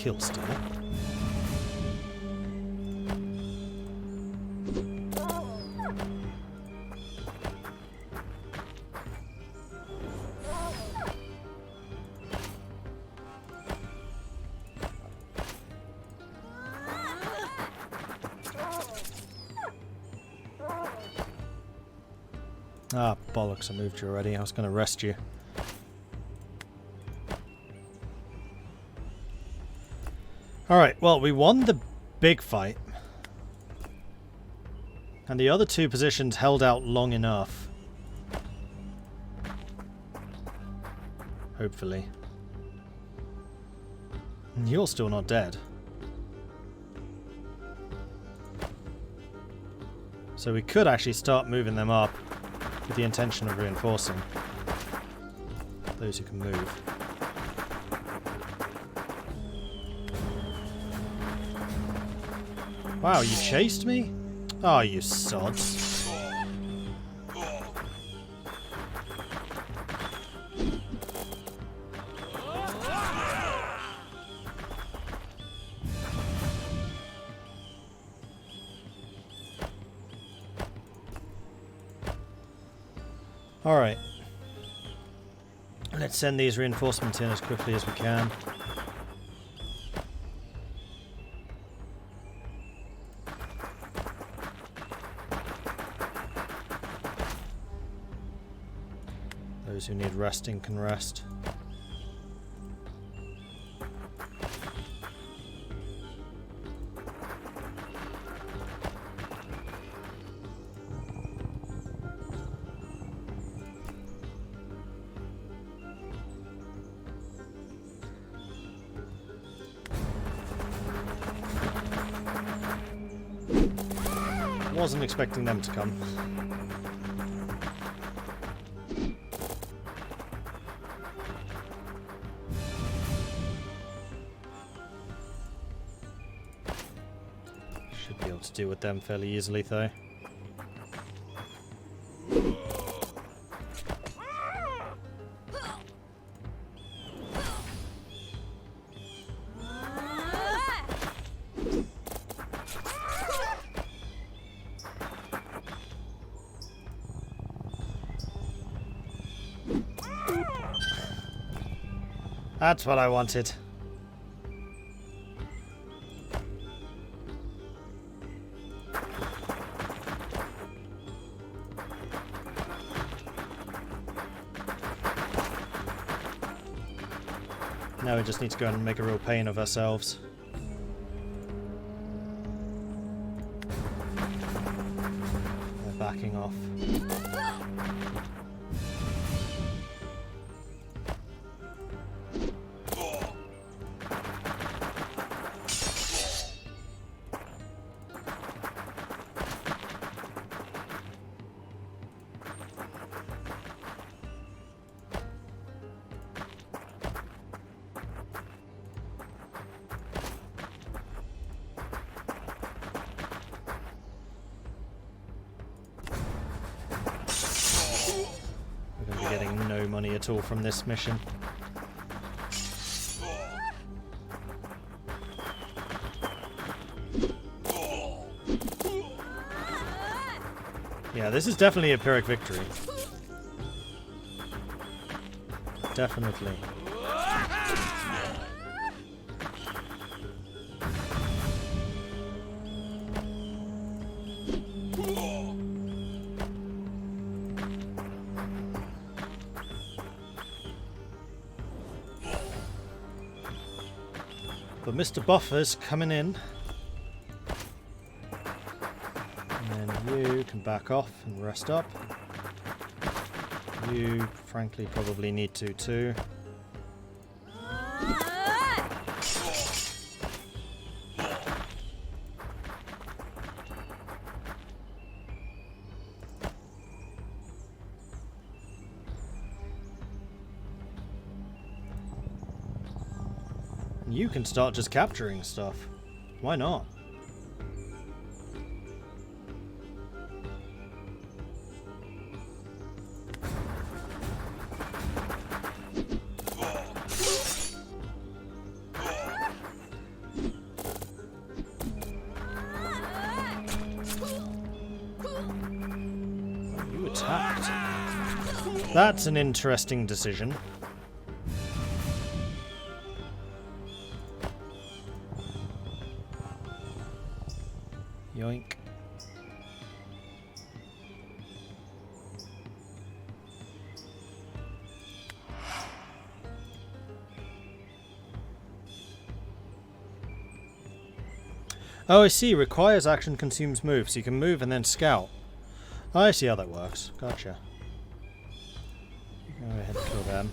kill stealer. Ah, bollocks, I moved you already. I was going to rest you. Alright, well, we won the big fight. And the other two positions held out long enough. Hopefully. And you're still not dead. So we could actually start moving them up with the intention of reinforcing those who can move. Wow, you chased me? Oh, you sods. Alright. Let's send these reinforcements in as quickly as we can. Those who need resting can rest. Wasn't expecting them to come. Should be able to deal with them fairly easily, though. That's what I wanted. Now we just need to go and make a real pain of ourselves. They're backing off. Getting no money at all from this mission. Yeah, this is definitely a Pyrrhic victory. Definitely. But Mr. Buffer's coming in. And then you can back off and rest up. You, frankly, probably need to too. You can start just capturing stuff. Why not? That's an interesting decision. Yoink. Oh, I see. Requires action, consumes move. So you can move and then scout. Oh, I see how that works. Gotcha. Go ahead and kill them.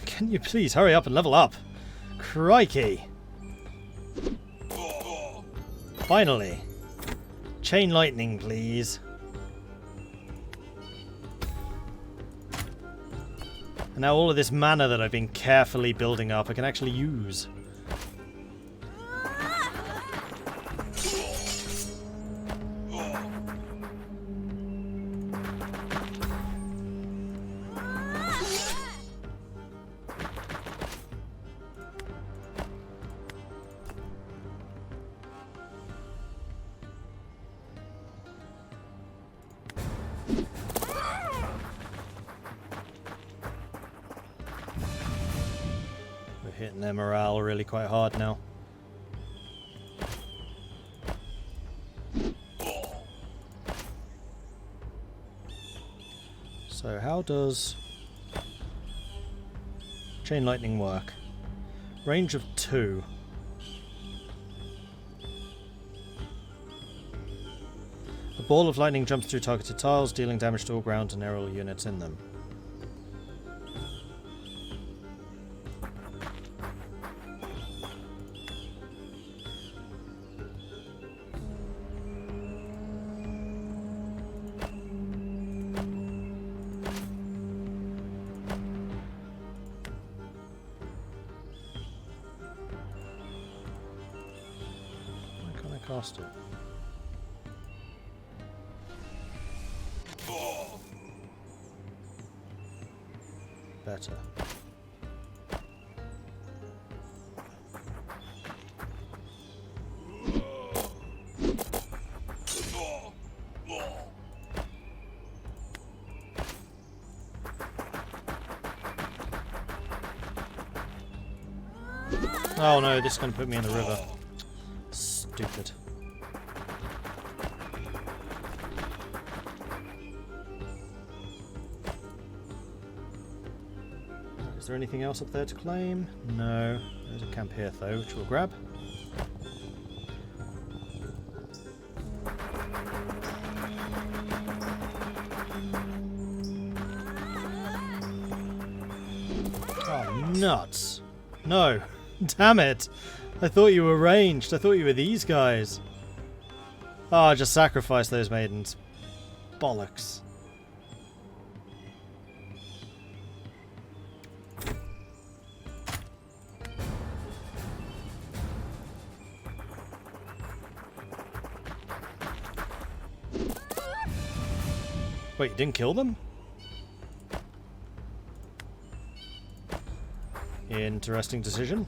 Can you please hurry up and level up? Crikey! Finally! Chain lightning, please. And now all of this mana that I've been carefully building up I can actually use. Hitting their morale really quite hard now. So how does chain lightning work? Range of 2. A ball of lightning jumps through targeted tiles, dealing damage to all ground and aerial units in them. Cast it. Better. Oh no, this is going to put me in the river. Stupid. Is there anything else up there to claim? No. There's a camp here though, which we'll grab. Oh, nuts. No. Damn it. I thought you were ranged. I thought you were these guys. Oh, just sacrifice those maidens. Bollocks. Wait, you didn't kill them? Interesting decision.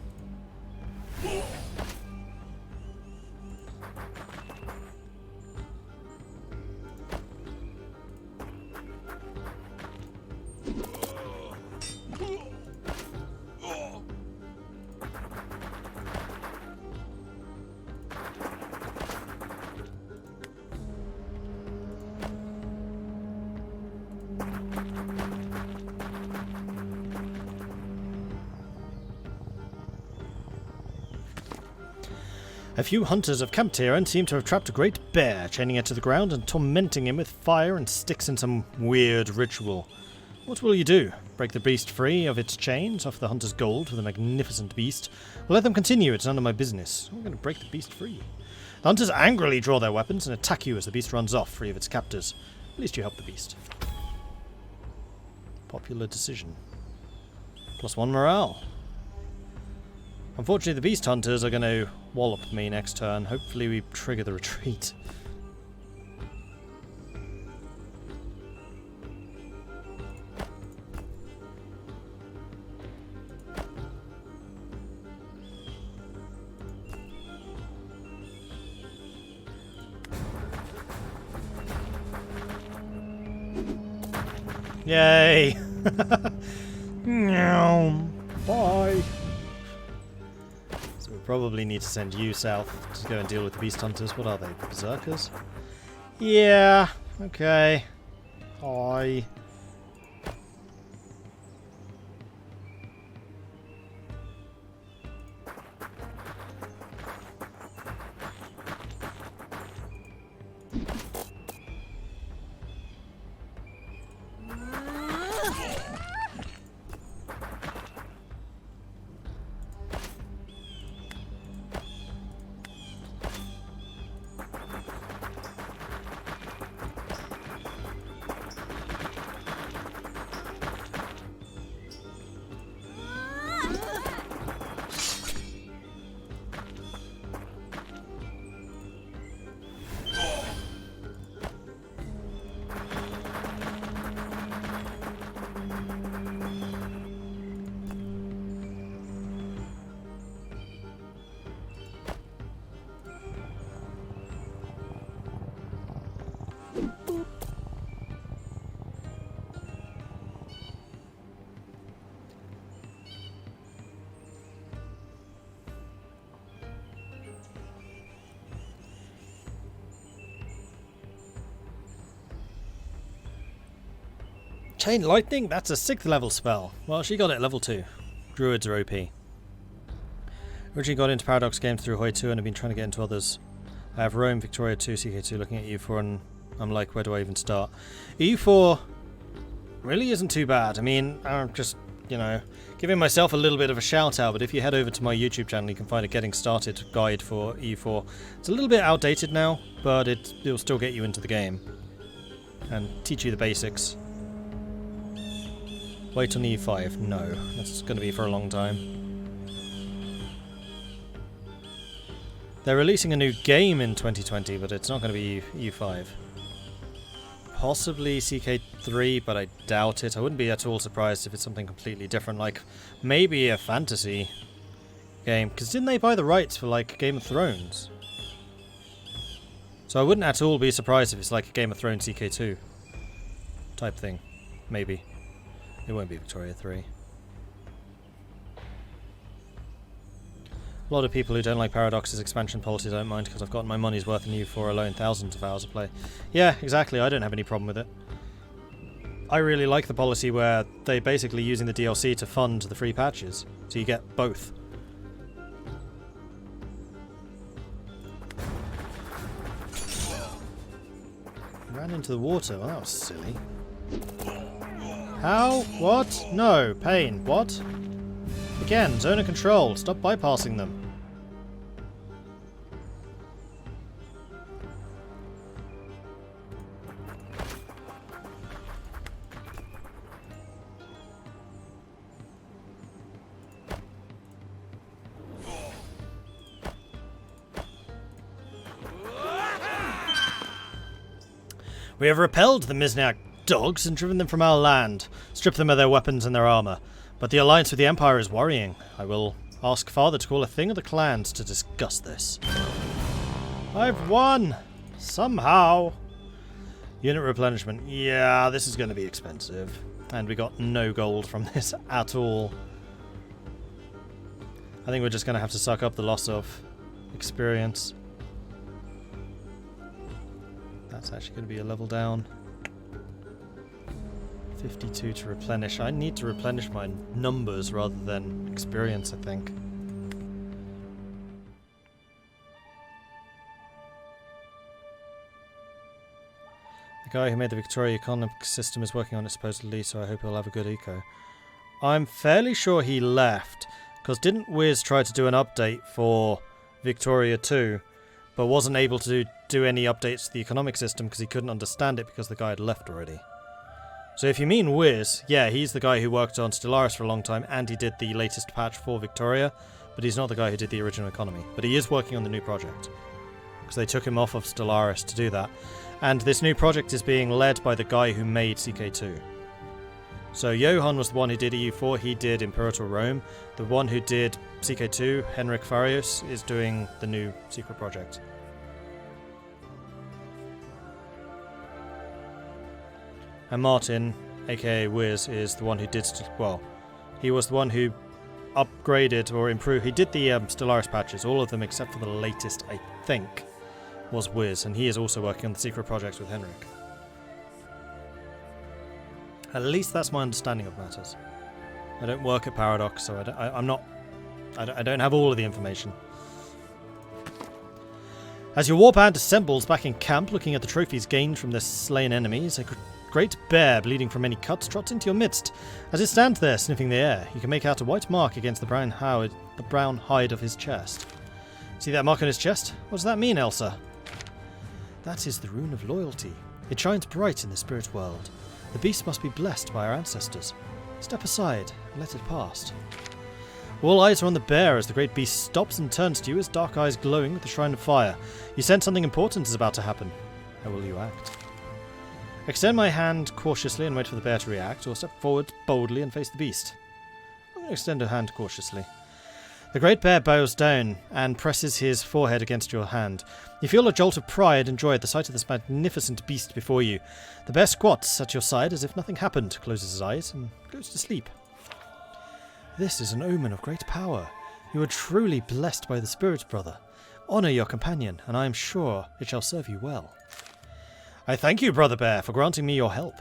A few hunters have camped here and seem to have trapped a great bear, chaining it to the ground and tormenting him with fire and sticks in some weird ritual. What will you do? Break the beast free of its chains, offer the hunters gold for the magnificent beast, or let them continue? It's none of my business. I'm going to break the beast free. The hunters angrily draw their weapons and attack you as the beast runs off, free of its captors. At least you help the beast. Popular decision. +1 morale. Unfortunately, the beast hunters are going to wallop me next turn. Hopefully we trigger the retreat. Yay! Bye! So we probably need to send you south to go and deal with the beast hunters. What are they? Berserkers? Yeah, okay. Hi. Chain Lightning? That's a 6th level spell. Well, she got it at level 2. Druids are OP. Originally got into Paradox games through Hoi 2 and have been trying to get into others. I have Rome, Victoria 2, CK2 looking at EU4 and I'm like, where do I even start? EU4 really isn't too bad. I mean, I'm just, you know, giving myself a little bit of a shout out, but if you head over to my YouTube channel you can find a getting started guide for EU4. It's a little bit outdated now, but it'll still get you into the game and teach you the basics. Wait on E5. No, that's going to be for a long time. They're releasing a new game in 2020, but it's not going to be E5. Possibly CK3, but I doubt it. I wouldn't be at all surprised if it's something completely different, like maybe a fantasy game. Because didn't they buy the rights for like Game of Thrones? So I wouldn't at all be surprised if it's like a Game of Thrones CK2 type thing. Maybe. It won't be Victoria 3. A lot of people who don't like Paradox's expansion policy don't mind because I've gotten my money's worth in EU4 alone, thousands of hours of play. Yeah, exactly, I don't have any problem with it. I really like the policy where they're basically using the DLC to fund the free patches, so you get both. Ran into the water, well, that was silly. How? What? No. Pain. What? Again, zone of control. Stop bypassing them. We have repelled the Miznak dogs and driven them from our land, stripped them of their weapons and their armour. But the alliance with the Empire is worrying. I will ask Father to call a thing of the clans to discuss this. I've won! Somehow! Unit replenishment. Yeah, this is going to be expensive. And we got no gold from this at all. I think we're just going to have to suck up the loss of experience. That's actually going to be a level down. 52 to replenish. I need to replenish my numbers rather than experience, I think. The guy who made the Victoria economic system is working on it supposedly, so I hope he'll have a good eco. I'm fairly sure he left, because didn't Wiz try to do an update for Victoria 2, but wasn't able to do any updates to the economic system because he couldn't understand it because the guy had left already. So if you mean Wiz, yeah, he's the guy who worked on Stellaris for a long time and he did the latest patch for Victoria, but he's not the guy who did the original economy. But he is working on the new project, because they took him off of Stellaris to do that. And this new project is being led by the guy who made CK2. So Johan was the one who did EU4, he did Imperator Rome. The one who did CK2, Henrik Farius, is doing the new secret project. And Martin aka Wiz, is the one who did... well, he was the one who upgraded or improved... he did the Stellaris patches, all of them except for the latest, I think, was Wiz, and he is also working on the secret projects with Henrik. At least that's my understanding of matters. I don't work at Paradox, so I don't have all of the information. As your warband assembles back in camp, looking at the trophies gained from their slain enemies, a great bear bleeding from many cuts trots into your midst. As it stands there, sniffing the air, you can make out a white mark against the brown hide of his chest. See that mark on his chest? What does that mean, Elsa? That is the rune of loyalty. It shines bright in the spirit world. The beast must be blessed by our ancestors. Step aside and let it pass. All eyes are on the bear as the great beast stops and turns to you, his dark eyes glowing with the shrine of fire. You sense something important is about to happen. How will you act? Extend my hand cautiously and wait for the bear to react, or step forward boldly and face the beast. I'm going to extend a hand cautiously. The great bear bows down and presses his forehead against your hand. You feel a jolt of pride and joy at the sight of this magnificent beast before you. The bear squats at your side as if nothing happened, closes his eyes, and goes to sleep. This is an omen of great power. You are truly blessed by the spirit, brother. Honour your companion, and I am sure it shall serve you well. I thank you, Brother Bear, for granting me your help.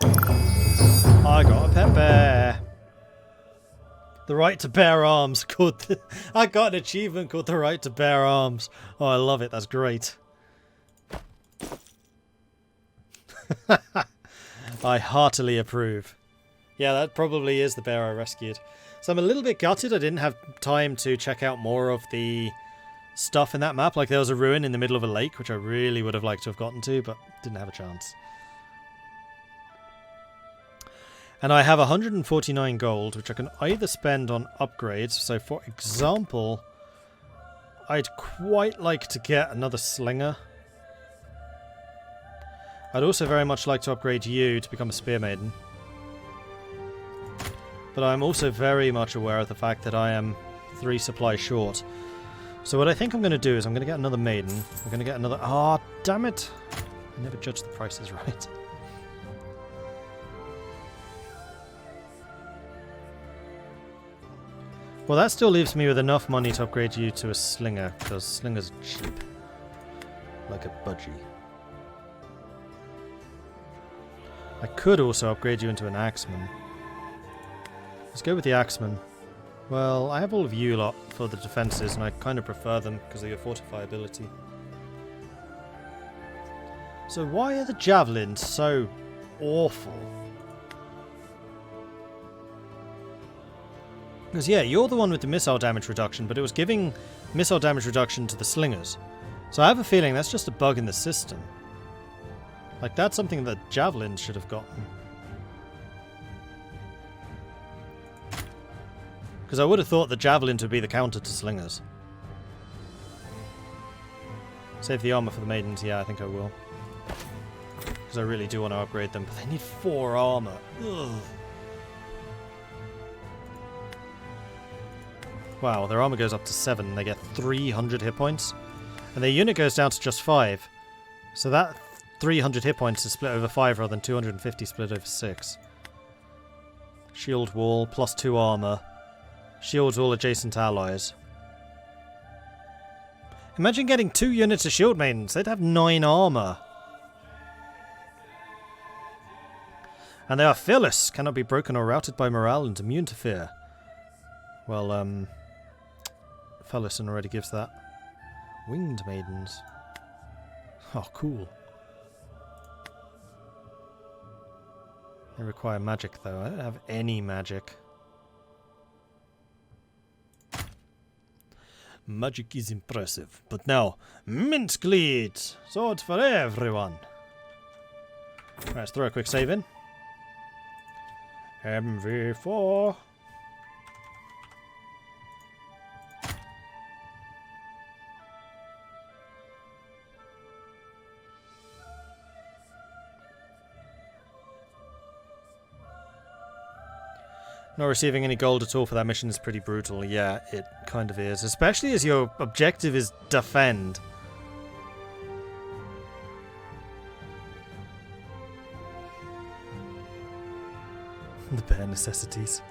I got a pet bear. The right to bear arms. I got an achievement called the right to bear arms. Oh, I love it. That's great. I heartily approve. Yeah, that probably is the bear I rescued. So I'm a little bit gutted I didn't have time to check out more of the stuff in that map. Like, there was a ruin in the middle of a lake, which I really would have liked to have gotten to, but didn't have a chance. And I have 149 gold, which I can either spend on upgrades. So, for example, I'd quite like to get another slinger. I'd also very much like to upgrade you to become a spear maiden. But I'm also very much aware of the fact that I am 3 supplies short. So what I think I'm going to do is I'm going to get another maiden. I'm going to get another... Ah, oh, damn it! I never judged the prices right. Well, that still leaves me with enough money to upgrade you to a slinger, because slingers are cheap. Like a budgie. I could also upgrade you into an axeman. Let's go with the axeman. Well, I have all of you lot for the defences, and I kind of prefer them because of your fortify ability. So why are the javelins so awful? Because yeah, you're the one with the missile damage reduction, but it was giving missile damage reduction to the slingers. So I have a feeling that's just a bug in the system. Like, that's something that javelins should have gotten. Because I would have thought the javelins would be the counter to slingers. Save the armor for the maidens. Yeah, I think I will. Because I really do want to upgrade them. But they need 4 armor. Ugh. Wow, their armor goes up to 7. They get 300 hit points. And their unit goes down to just 5. So that 300 hit points is split over 5 rather than 250 split over 6. Shield wall, plus 2 armor. Shields all adjacent allies. Imagine getting 2 units of shield maidens. They'd have 9 armor. And they are fearless. Cannot be broken or routed by morale and immune to fear. Well, Fellison already gives that. Winged maidens. Oh, cool. They require magic, though. I don't have any magic. Magic is impressive. But now, mince cleats! Swords for everyone! Right, let's throw a quick save in. MV4. Not receiving any gold at all for that mission is pretty brutal. Yeah, it kind of is. Especially as your objective is defend. The bare necessities.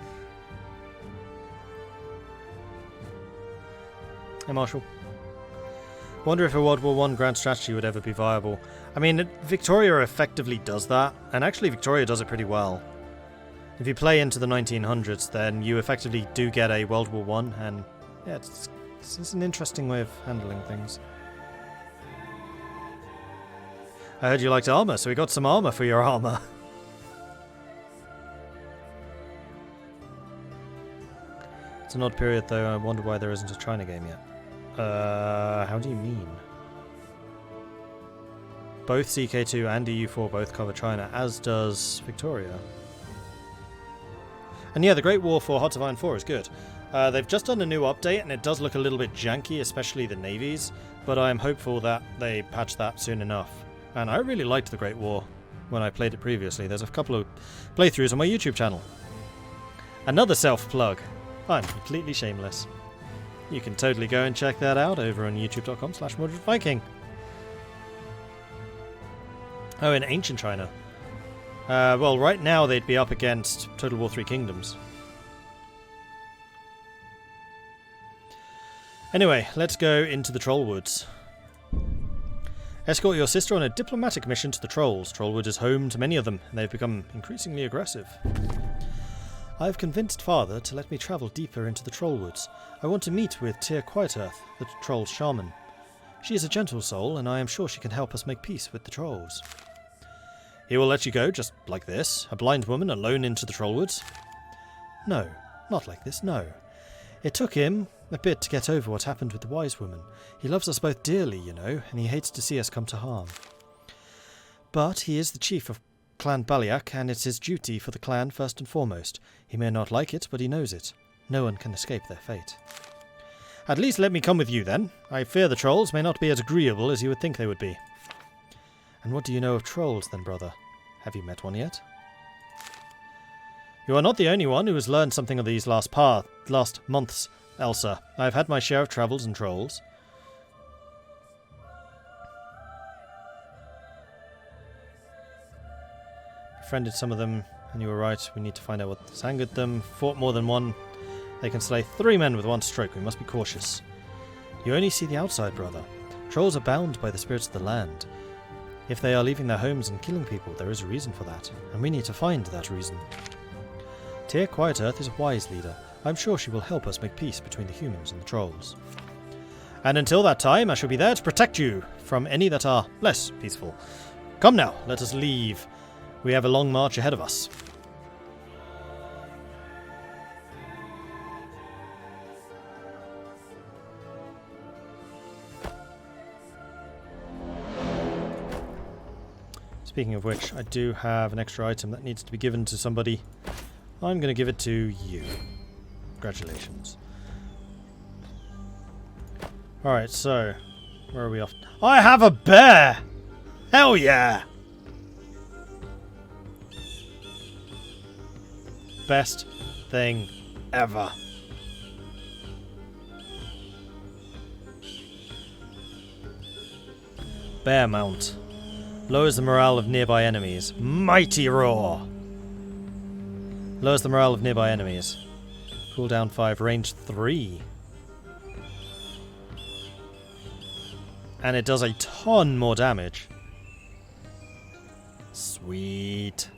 Hey, Marshall. Wonder if a World War I grand strategy would ever be viable. I mean, Victoria effectively does that, and actually Victoria does it pretty well. If you play into the 1900s, then you effectively do get a World War I, and yeah, it's an interesting way of handling things. I heard you liked armour, so we got some armour for your armour. It's an odd period, though. I wonder why there isn't a China game yet. How do you mean? Both CK2 and EU4 both cover China, as does Victoria. And yeah, the Great War for Hearts of Iron 4 is good. They've just done a new update, and it does look a little bit janky, especially the navies, but I'm hopeful that they patch that soon enough. And I really liked the Great War when I played it previously. There's a couple of playthroughs on my YouTube channel. Another self-plug. I'm completely shameless. You can totally go and check that out over on youtube.com/MordredViking. Oh, in ancient China. Well, right now they'd be up against Total War 3 Kingdoms. Anyway, let's go into the Trollwoods. Escort your sister on a diplomatic mission to the Trolls. Trollwood is home to many of them, and they've become increasingly aggressive. I've convinced Father to let me travel deeper into the Trollwoods. I want to meet with Tyr Quietearth, the Troll's shaman. She is a gentle soul, and I am sure she can help us make peace with the Trolls. He will let you go just like this, a blind woman alone into the Trollwoods? No, not like this, no. It took him a bit to get over what happened with the wise woman. He loves us both dearly, you know, and he hates to see us come to harm. But he is the chief of Clan Baliak, and it's his duty for the clan first and foremost. He may not like it, but he knows it. No one can escape their fate. At least let me come with you, then. I fear the Trolls may not be as agreeable as you would think they would be. And what do you know of Trolls, then, brother? Have you met one yet? You are not the only one who has learned something of these last months, Elsa. I have had my share of travels and Trolls. Befriended some of them, and you were right. We need to find out what has angered them. Fought more than one. They can slay 3 men with one stroke. We must be cautious. You only see the outside, brother. Trolls are bound by the spirits of the land. If they are leaving their homes and killing people, there is a reason for that, and we need to find that reason. Tyr Quietearth is a wise leader. I'm sure she will help us make peace between the humans and the Trolls. And until that time, I shall be there to protect you from any that are less peaceful. Come now, let us leave. We have a long march ahead of us. Speaking of which, I do have an extra item that needs to be given to somebody. I'm going to give it to you. Congratulations. Alright, so, where are we off? I have a bear! Hell yeah! Best thing ever. Bear mount. Lowers the morale of nearby enemies. Mighty roar! Lowers the morale of nearby enemies. Cooldown 5, range 3. And it does a ton more damage. Sweet.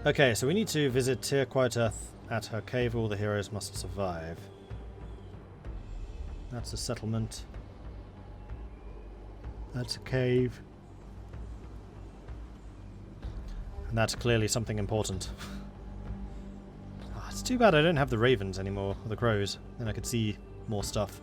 Okay, so we need to visit Tyr Quietearth at her cave. All the heroes must survive. That's a settlement. That's a cave. And that's clearly something important. Oh, it's too bad I don't have the ravens anymore, or the crows. Then I could see more stuff.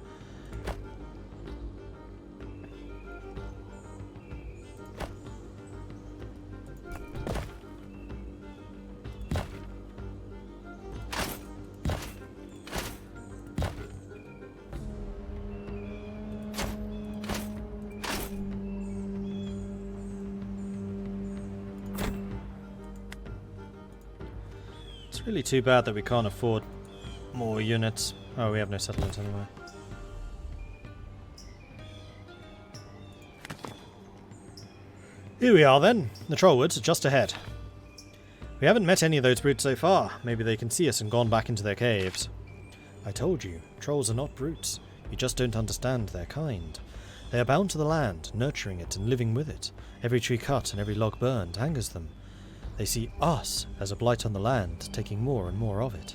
It's really too bad that we can't afford more units. Oh, we have no settlements anyway. Here we are then. The Trollwoods are just ahead. We haven't met any of those brutes so far. Maybe they can see us and gone back into their caves. I told you, trolls are not brutes. You just don't understand their kind. They are bound to the land, nurturing it and living with it. Every tree cut and every log burned angers them. They see us as a blight on the land, taking more and more of it.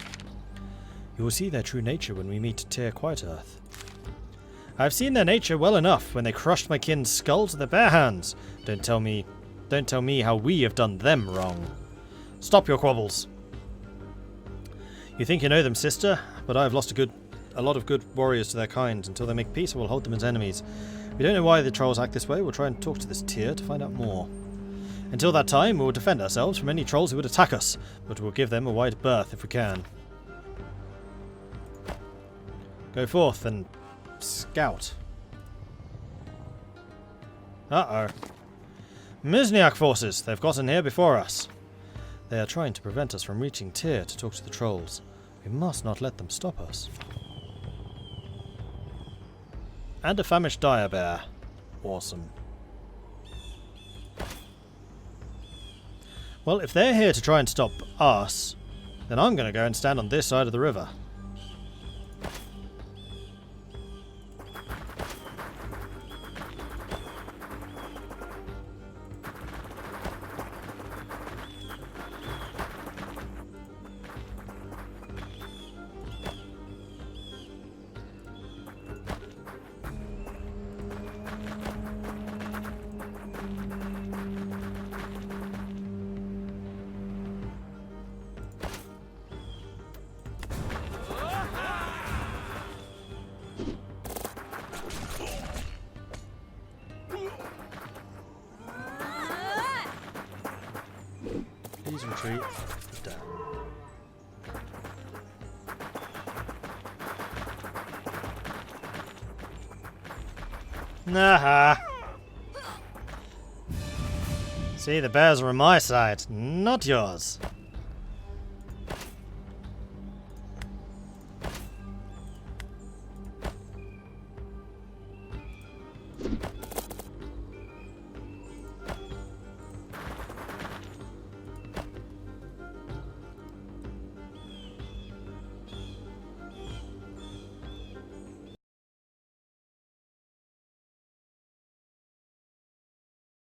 You will see their true nature when we meet Tyr Quiet Earth. I have seen their nature well enough when they crushed my kin's skulls with their bare hands. Don't tell me how we have done them wrong. Stop your quabbles. You think you know them, sister, but I have lost a lot of good warriors to their kind. Until they make peace, I will hold them as enemies. We don't know why the trolls act this way. We'll try and talk to this Tyr to find out more. Until that time, we will defend ourselves from any trolls who would attack us, but we'll give them a wide berth if we can. Go forth and scout. Uh-oh. Mizniak forces! They've gotten here before us. They are trying to prevent us from reaching Tyr to talk to the trolls. We must not let them stop us. And a famished dire bear. Awesome. Well, if they're here to try and stop us, then I'm going to go and stand on this side of the river. Please retreat. Down. Nah. See, the bears are on my side, not yours.